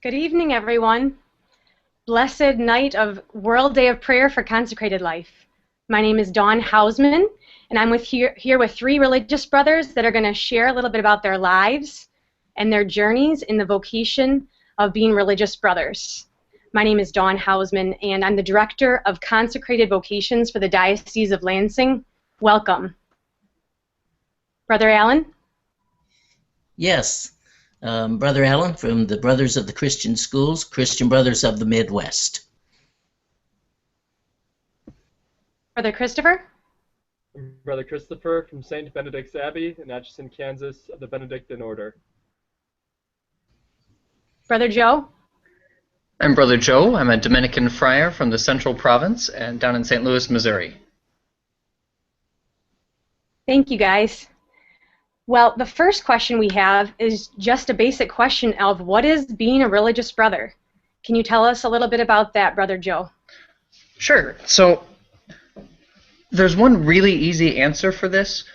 Good evening, everyone. Blessed night of World Day of Prayer for Consecrated Life. My name is Dawn Hausman, and I'm here with three religious brothers that are going to share a little bit about their lives and their journeys in the vocation of being religious brothers. My name is Dawn Hausman, and I'm the Director of Consecrated Vocations for the Diocese of Lansing. Welcome. Brother Alan? Yes. Brother Alan from the Brothers of the Christian Schools, Christian Brothers of the Midwest. Brother Christopher? Brother Christopher from St. Benedict's Abbey in Atchison, Kansas, of the Benedictine Order. Brother Joe? I'm Brother Joe. I'm a Dominican friar from the Central Province and down in St. Louis, Missouri. Thank you, guys. Well, the first question we have is just a basic question of what is being a religious brother? Can you tell us a little bit about that, Brother Joe? Sure. So there's one really easy answer for this.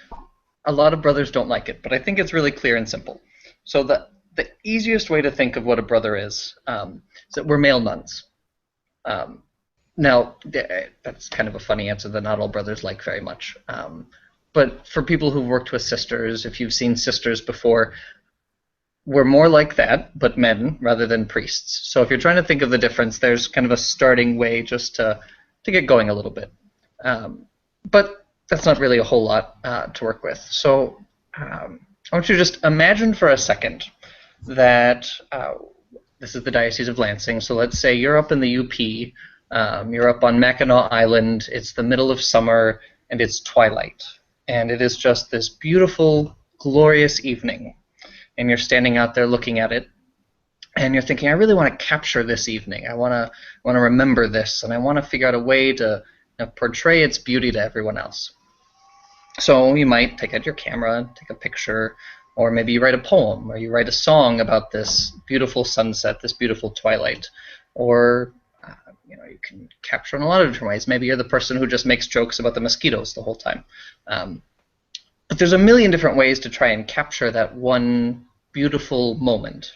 A lot of brothers don't like it, but I think it's really clear and simple. So the easiest way to think of what a brother is that we're male nuns. Now, that's kind of a funny answer that not all brothers like very much. But for people who've worked with sisters, if you've seen sisters before, we're more like that, but men rather than priests. So if you're trying to think of the difference, there's kind of a starting way just to get going a little bit. But that's not really a whole lot to work with. So I want you to just imagine for a second that this is the Diocese of Lansing. So let's say you're up in the UP, you're up on Mackinac Island, it's the middle of summer, and it's twilight. And it is just this beautiful, glorious evening. And you're standing out there looking at it, and you're thinking, I really want to capture this evening. I want to remember this, and I want to figure out a way to portray its beauty to everyone else. So you might take out your camera, take a picture, or maybe you write a poem, or you write a song about this beautiful sunset, this beautiful twilight, or you can capture in a lot of different ways. Maybe you're the person who just makes jokes about the mosquitoes the whole time. But there's a million different ways to try and capture that one beautiful moment.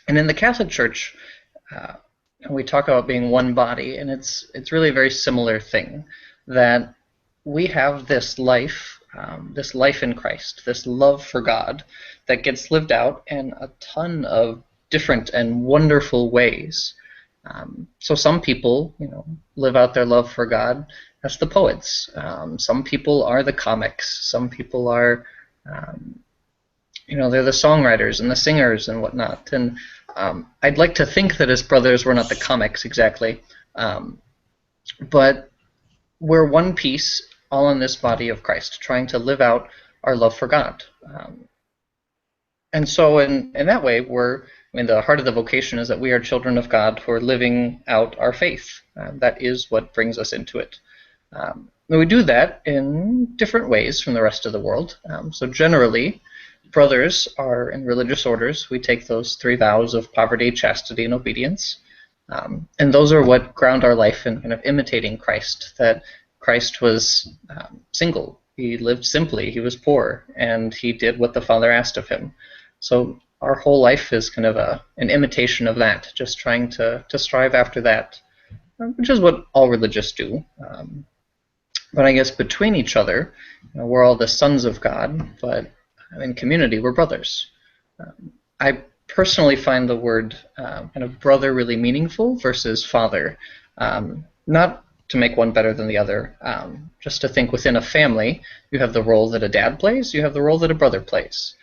And in the Catholic Church, we talk about being one body, and it's really a very similar thing, that we have this life in Christ, this love for God that gets lived out in a ton of different and wonderful ways. So some people, live out their love for God. That's the poets. Some people are the comics. Some people are, they're the songwriters and the singers and whatnot. And I'd like to think that as brothers we're not the comics exactly, but we're one piece, all in this body of Christ, trying to live out our love for God. And so in that way, the heart of the vocation is that we are children of God who are living out our faith. That is what brings us into it. And we do that in different ways from the rest of the world. So generally, brothers are in religious orders. We take those 3 vows of poverty, chastity, and obedience. And those are what ground our life in kind of imitating Christ, that Christ was single. He lived simply. He was poor, and he did what the Father asked of him. So our whole life is kind of an imitation of that, just trying to strive after that, which is what all religious do. But I guess between each other, we're all the sons of God, but in community, we're brothers. I personally find the word kind of brother really meaningful versus father, not to make one better than the other, just to think within a family, you have the role that a dad plays, you have the role that a brother plays.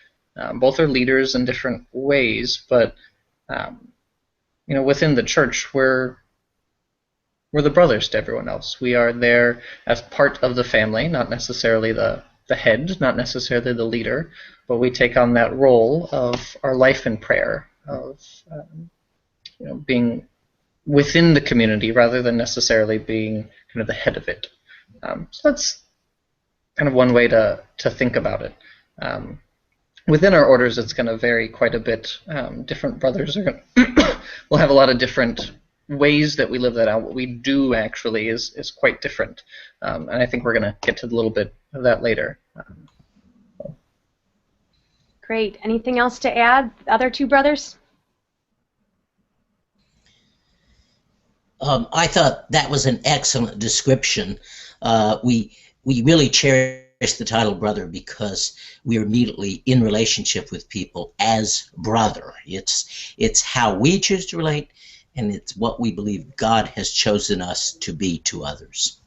Both are leaders in different ways, but within the church, we're the brothers to everyone else. We are there as part of the family, not necessarily the head, not necessarily the leader, but we take on that role of our life in prayer, of being within the community rather than necessarily being kind of the head of it. So that's kind of one way to think about it. Within our orders, it's going to vary quite a bit. Different brothers are will have a lot of different ways that we live that out. What we do actually is quite different, and I think we're going to get to a little bit of that later. Great. Anything else to add, the other two brothers? I thought that was an excellent description. We really cherish the title brother because we are immediately in relationship with people as brother. It's how we choose to relate, and it's what we believe God has chosen us to be to others.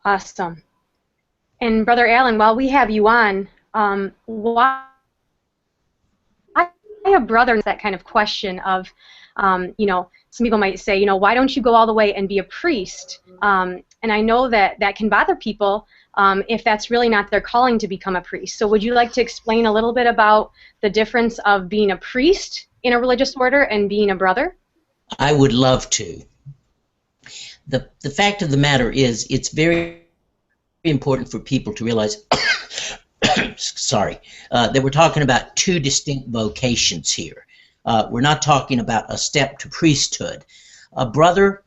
Awesome. And Brother Alan, while we have you on, why a brother? That kind of question of, you know, some people might say, you know, why don't you go all the way and be a priest? And I know that that can bother people if that's really not their calling to become a priest. So would you like to explain a little bit about the difference of being a priest in a religious order and being a brother? I would love to. The fact of the matter is, it's very important for people to realize sorry, that we're talking about two distinct vocations here. We're not talking about a step to priesthood. A brother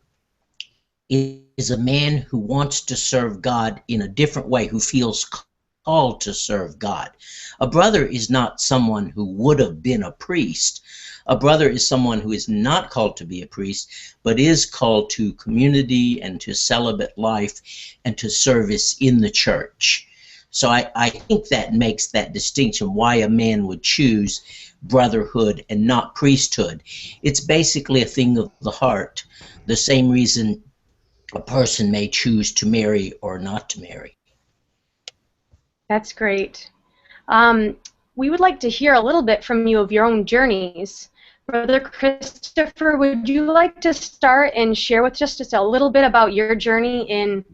is a man who wants to serve God in a different way, who feels called to serve God. A brother is not someone who would have been a priest. A brother is someone who is not called to be a priest, but is called to community and to celibate life and to service in the church. So I think that makes that distinction, why a man would choose brotherhood and not priesthood. It's basically a thing of the heart, the same reason a person may choose to marry or not to marry. That's great. We would like to hear a little bit from you of your own journeys. Brother Christopher, would you like to start and share with us just a little bit about your journey in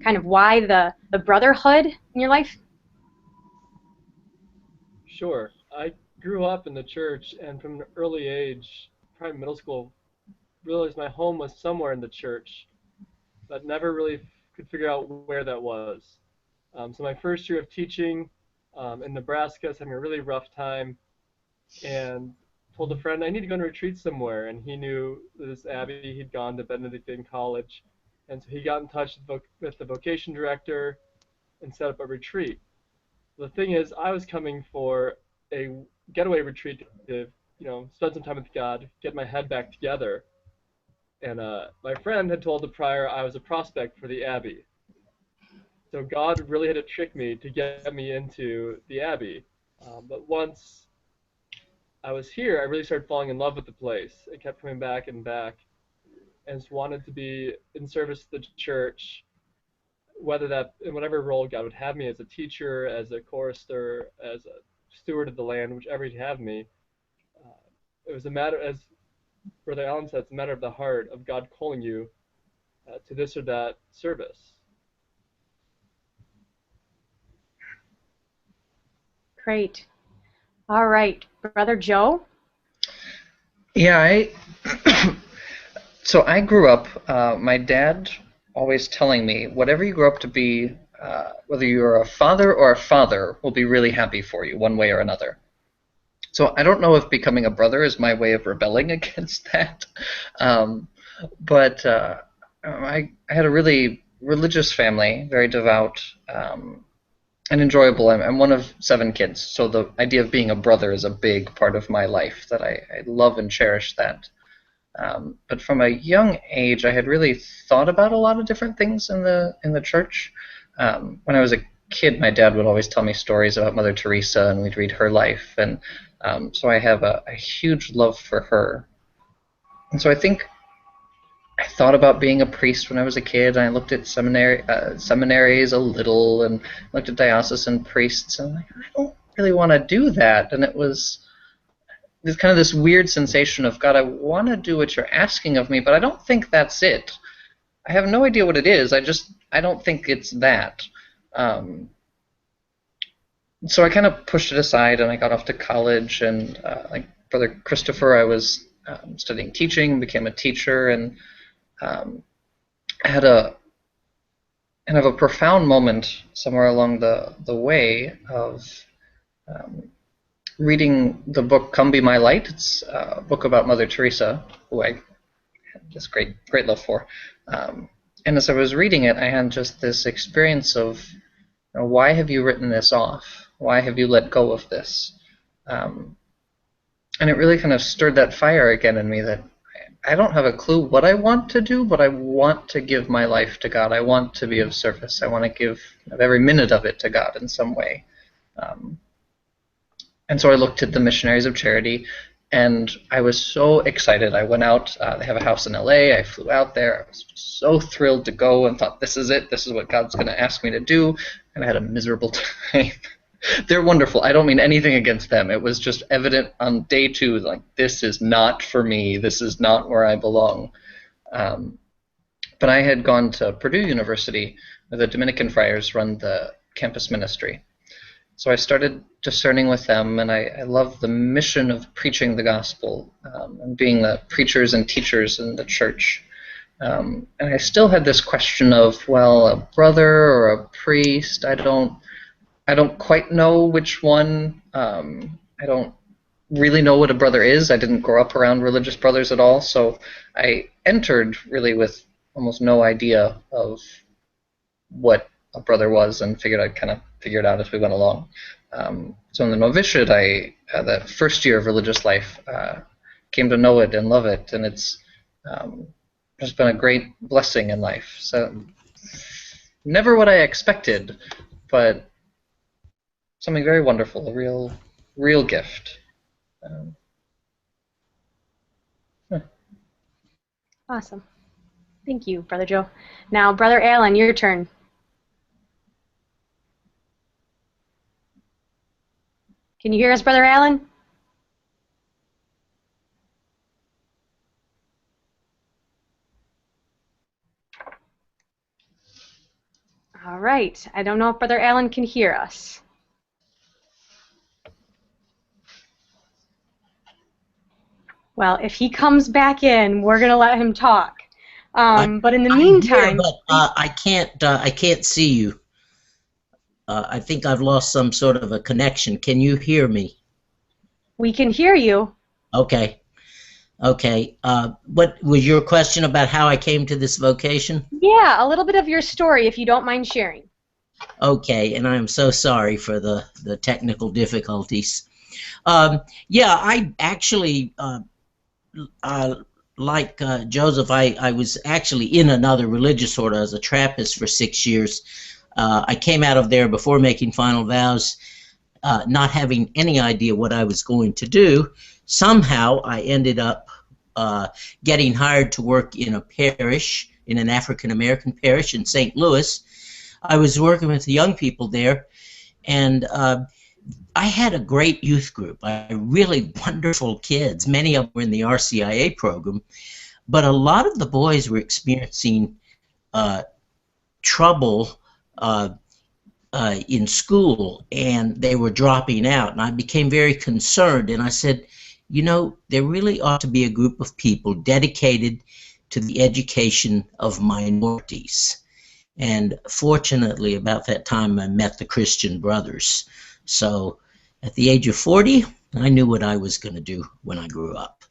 kind of why the brotherhood in your life? Sure. I grew up in the church, and from an early age, probably middle school, realized my home was somewhere in the church, but never really could figure out where that was. So my first year of teaching in Nebraska, I was having a really rough time, and told a friend I need to go on a retreat somewhere, and he knew this abbey. He'd gone to Benedictine College, and so he got in touch with the vocation director and set up a retreat. The thing is, I was coming for a getaway retreat to, you know, spend some time with God, get my head back together. And my friend had told the prior I was a prospect for the abbey. So God really had to trick me to get me into the abbey. But once I was here, I really started falling in love with the place. I kept coming back and back, and just wanted to be in service to the church, whether that, in whatever role God would have me, as a teacher, as a chorister, as a steward of the land, whichever He'd have me. It was a matter, as Brother Alan said, it's a matter of the heart, of God calling you to this or that service. Great. All right, Brother Joe? Yeah, so I grew up, my dad always telling me, whatever you grow up to be, whether you're a father or a father, will be really happy for you, one way or another. So I don't know if becoming a brother is my way of rebelling against that, but I had a really religious family, very devout, and enjoyable. I'm one of 7 kids, so the idea of being a brother is a big part of my life, that I love and cherish that. But from a young age, I had really thought about a lot of different things in the church. When I was a kid, my dad would always tell me stories about Mother Teresa, and we'd read her life, and so I have a huge love for her. And so I think I thought about being a priest when I was a kid. I looked at seminaries a little, and looked at diocesan priests, and I'm like, I don't really want to do that. And it was there's kind of this weird sensation of, God, I want to do what you're asking of me, but I don't think that's it. I have no idea what it is. I don't think it's that. So I kind of pushed it aside, and I got off to college, and like Brother Christopher, I was studying teaching, became a teacher, and I had a profound moment somewhere along the way of reading the book Come Be My Light. It's a book about Mother Teresa, who I had just great love for. And as I was reading it, I had just this experience of, you know, why have you written this off? Why have you let go of this? And it really kind of stirred that fire again in me, that I don't have a clue what I want to do, but I want to give my life to God. I want to be of service. I want to give every minute of it to God in some way. Um, and so I looked at the Missionaries of Charity, and I was so excited. I went out. They have a house in LA. I flew out there. I was just so thrilled to go and thought, this is it. This is what God's going to ask me to do. And I had a miserable time. They're wonderful. I don't mean anything against them. It was just evident on day 2, like, this is not for me. This is not where I belong. But I had gone to Purdue University, where the Dominican friars run the campus ministry. So I started discerning with them, and I love the mission of preaching the gospel and being the preachers and teachers in the church. And I still had this question of, well, a brother or a priest, I don't quite know which one. I don't really know what a brother is. I didn't grow up around religious brothers at all, so I entered really with almost no idea of what a brother was, and figured I'd kind of figure it out as we went along. So in the novitiate, that first year of religious life, came to know it and love it, and it's just been a great blessing in life. So never what I expected, but something very wonderful, a real gift. Awesome. Thank you, Brother Joe. Now, Brother Alan, your turn. Can you hear us, Brother Alan? All right. I don't know if Brother Alan can hear us. Well, if he comes back in, we're going to let him talk. But in the meantime, I can't see you. I think I've lost some sort of a connection. Can you hear me? We can hear you. Okay. What was your question about how I came to this vocation? Yeah, a little bit of your story, if you don't mind sharing. Okay, and I'm so sorry for the technical difficulties. Yeah, I actually, like Joseph, I was actually in another religious order as a Trappist for 6 years. I came out of there before making final vows, not having any idea what I was going to do. Somehow I ended up getting hired to work in a parish, in an African-American parish in St. Louis. I was working with the young people there, and I had a great youth group. Really wonderful kids. Many of them were in the RCIA program, but a lot of the boys were experiencing trouble in school, and they were dropping out, and I became very concerned, and I said, you know, there really ought to be a group of people dedicated to the education of minorities. And fortunately, about that time, I met the Christian Brothers. So at the age of 40, I knew what I was going to do when I grew up.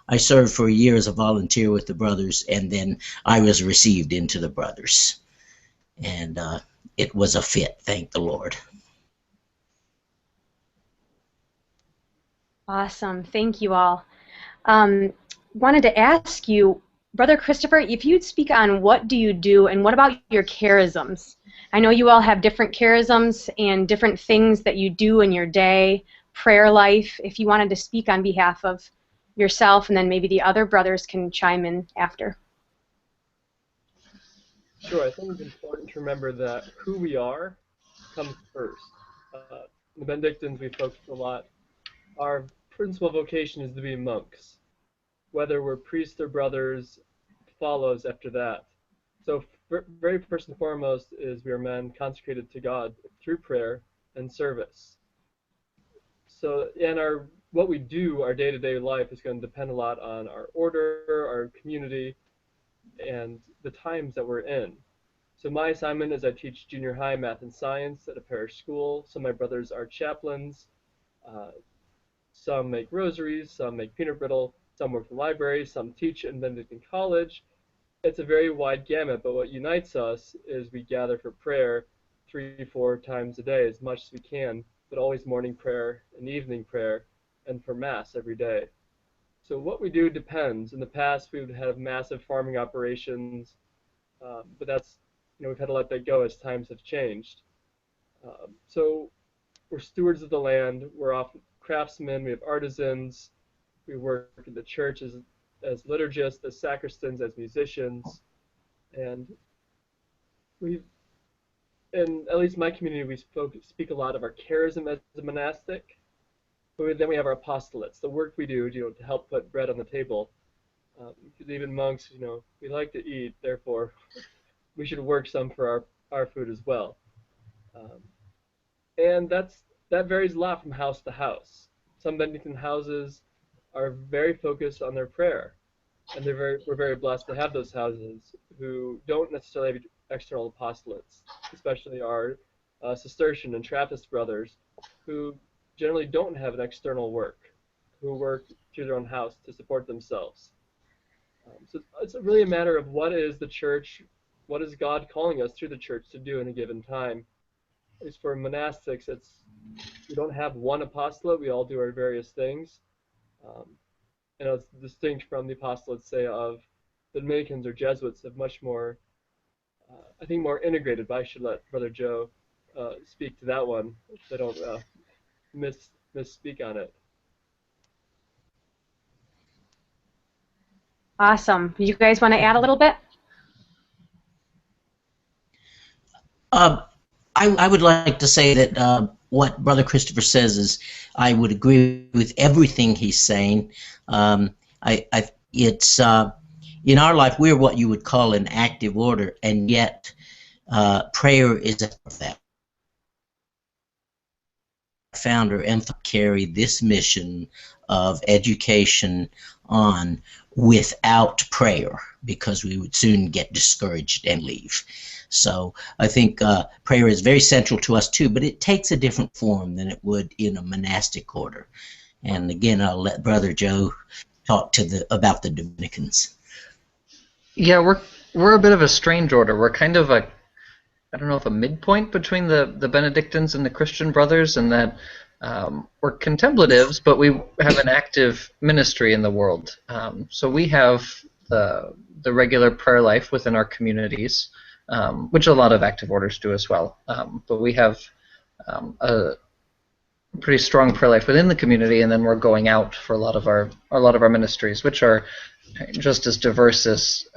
I served for a year as a volunteer with the Brothers, and then I was received into the Brothers. And it was a fit, thank the Lord. Awesome. Thank you all. Wanted to ask you, Brother Christopher, if you'd speak on what do you do and what about your charisms? I know you all have different charisms and different things that you do in your day, prayer life. If you wanted to speak on behalf of yourself, and then maybe the other brothers can chime in after. Sure, I think it's important to remember that who we are comes first. The Benedictines, we focus a lot. Our principal vocation is to be monks. Whether we're priests or brothers follows after that. So very first and foremost is we are men consecrated to God through prayer and service. So in what we do, our day-to-day life is going to depend a lot on our order, our community, and the times that we're in. So my assignment is I teach junior high math and science at a parish school. Some of my brothers are chaplains. Some make rosaries, some make peanut brittle, some work in the library, some teach in Benedictine College. It's a very wide gamut, but what unites us is we gather for prayer 3-4 times a day, as much as we can, but always morning prayer and evening prayer, and for Mass every day. So what we do depends. In the past, we would have massive farming operations, but that's, we've had to let that go as times have changed. So we're stewards of the land. We're often craftsmen. We have artisans. We work in the church as liturgists, as sacristans, as musicians, and in at least my community, we speak a lot of our charism as a monastic. But then we have our apostolates, the work we do, to help put bread on the table. Because even monks, we like to eat, therefore we should work some for our food as well. And that varies a lot from house to house. Some Benedictine houses are very focused on their prayer, and we're very blessed to have those houses who don't necessarily have external apostolates, especially our Cistercian and Trappist brothers, who generally don't have an external work, who work through their own house to support themselves. So it's really a matter of what is the church, what is God calling us through the church to do in a given time. At least for monastics, we don't have one apostolate, we all do our various things. It's distinct from the apostolates, say, of the Dominicans or Jesuits, have much more, I think, more integrated, but I should let Brother Joe speak to that one, so I don't misspeak on it. Awesome. You guys want to add a little bit? I would like to say that what Brother Christopher says is I would agree with everything he's saying. It's in our life we're what you would call an active order, and yet prayer is that. Founder and carry this mission of education on without prayer, because we would soon get discouraged and leave. So I think prayer is very central to us too, but it takes a different form than it would in a monastic order. And again, I'll let Brother Joe talk about the Dominicans. Yeah, we're a bit of a strange order. We're kind of I don't know if a midpoint between the Benedictines and the Christian brothers, in that we're contemplatives, but we have an active ministry in the world. So we have the regular prayer life within our communities, which a lot of active orders do as well. But we have a pretty strong prayer life within the community, and then we're going out for a lot of our ministries, which are just as diverse as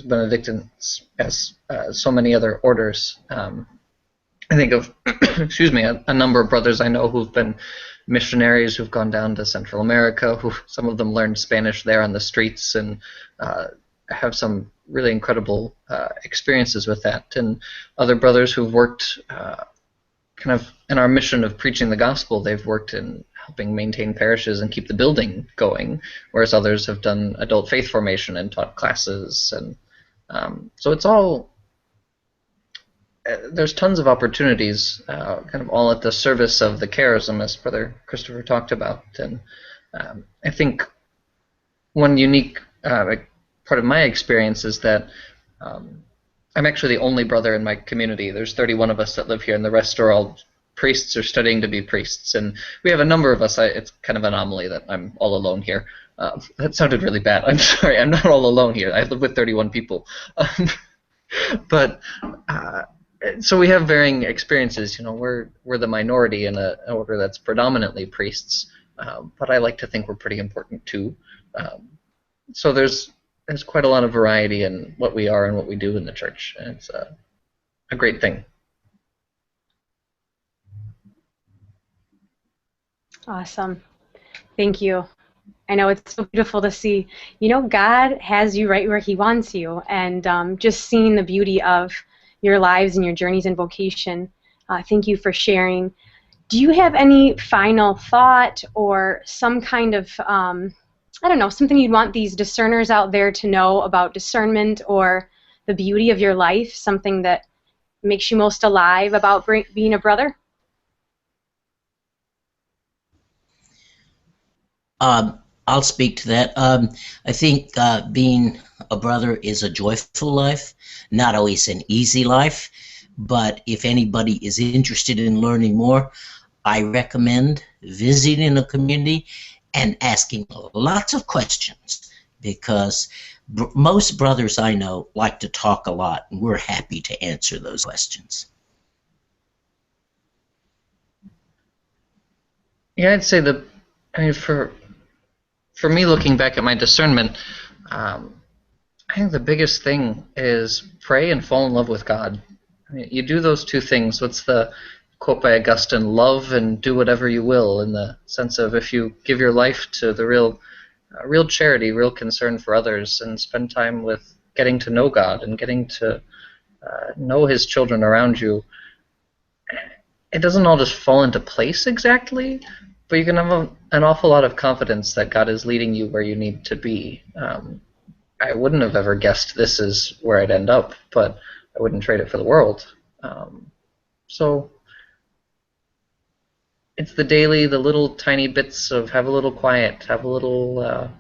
Benedictines as so many other orders. I think of, excuse me, a number of brothers I know who've been missionaries, who've gone down to Central America, who some of them learned Spanish there on the streets, and have some really incredible experiences with that. And other brothers who've worked kind of in our mission of preaching the gospel, they've worked in helping maintain parishes and keep the building going, whereas others have done adult faith formation and taught classes. And so it's all, there's tons of opportunities, kind of all at the service of the charism, as Brother Christopher talked about. And I think one unique part of my experience is that I'm actually the only brother in my community. There's 31 of us that live here, and the rest are all priests or studying to be priests. And we have a number of us. It's kind of an anomaly that I'm all alone here. That sounded really bad. I'm sorry. I'm not all alone here. I live with 31 people. But so we have varying experiences. We're the minority in an order that's predominantly priests. But I like to think we're pretty important too. So there's quite a lot of variety in what we are and what we do in the church, and it's a great thing. Awesome. Thank you. I know it's so beautiful to see. God has you right where He wants you, and just seeing the beauty of your lives and your journeys and vocation. Thank you for sharing. Do you have any final thought or some kind of I don't know, something you'd want these discerners out there to know about discernment or the beauty of your life, something that makes you most alive about being a brother? I'll speak to that. I think being a brother is a joyful life, not always an easy life, but if anybody is interested in learning more, I recommend visiting a community and asking lots of questions, because most brothers I know like to talk a lot, and we're happy to answer those questions. Yeah, I'd say I mean, for me, looking back at my discernment, I think the biggest thing is pray and fall in love with God. I mean, you do those two things. What's the quote by Augustine? Love and do whatever you will, in the sense of if you give your life to the real charity, real concern for others, and spend time with getting to know God and getting to know His children around you, it doesn't all just fall into place exactly, but you can have an awful lot of confidence that God is leading you where you need to be. I wouldn't have ever guessed this is where I'd end up, but I wouldn't trade it for the world. So it's the daily, the little tiny bits of have a little quiet, have a little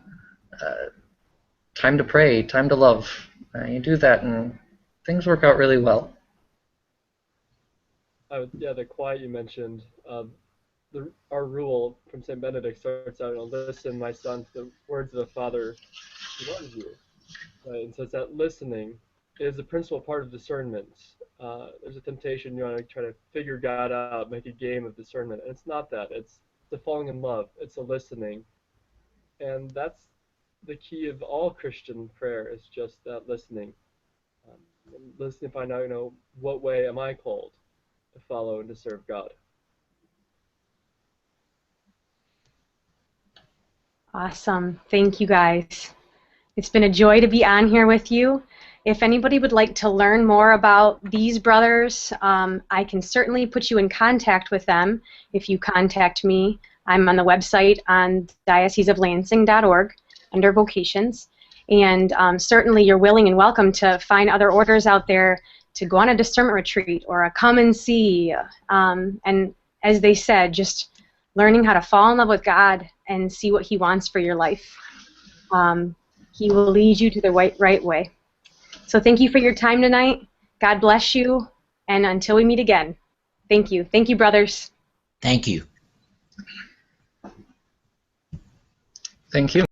time to pray, time to love. You do that and things work out really well. Yeah, the quiet you mentioned. Our rule from St. Benedict starts out, listen, my son, to the words of the Father who loves you. Right? And so it's that listening is a principal part of discernment. There's a temptation, you want to try to figure God out, make a game of discernment. And it's not that. It's the falling in love. It's a listening. And that's the key of all Christian prayer, is just that listening. Listening to find out, what way am I called to follow and to serve God. Awesome. Thank you, guys. It's been a joy to be on here with you. If anybody would like to learn more about these brothers, I can certainly put you in contact with them if you contact me. I'm on the website on dioceseoflansing.org under vocations. And certainly you're willing and welcome to find other orders out there to go on a discernment retreat or a come and see. And as they said, just learning how to fall in love with God and see what He wants for your life. He will lead you to the right way. So thank you for your time tonight. God bless you. And until we meet again, thank you. Thank you, brothers. Thank you. Thank you.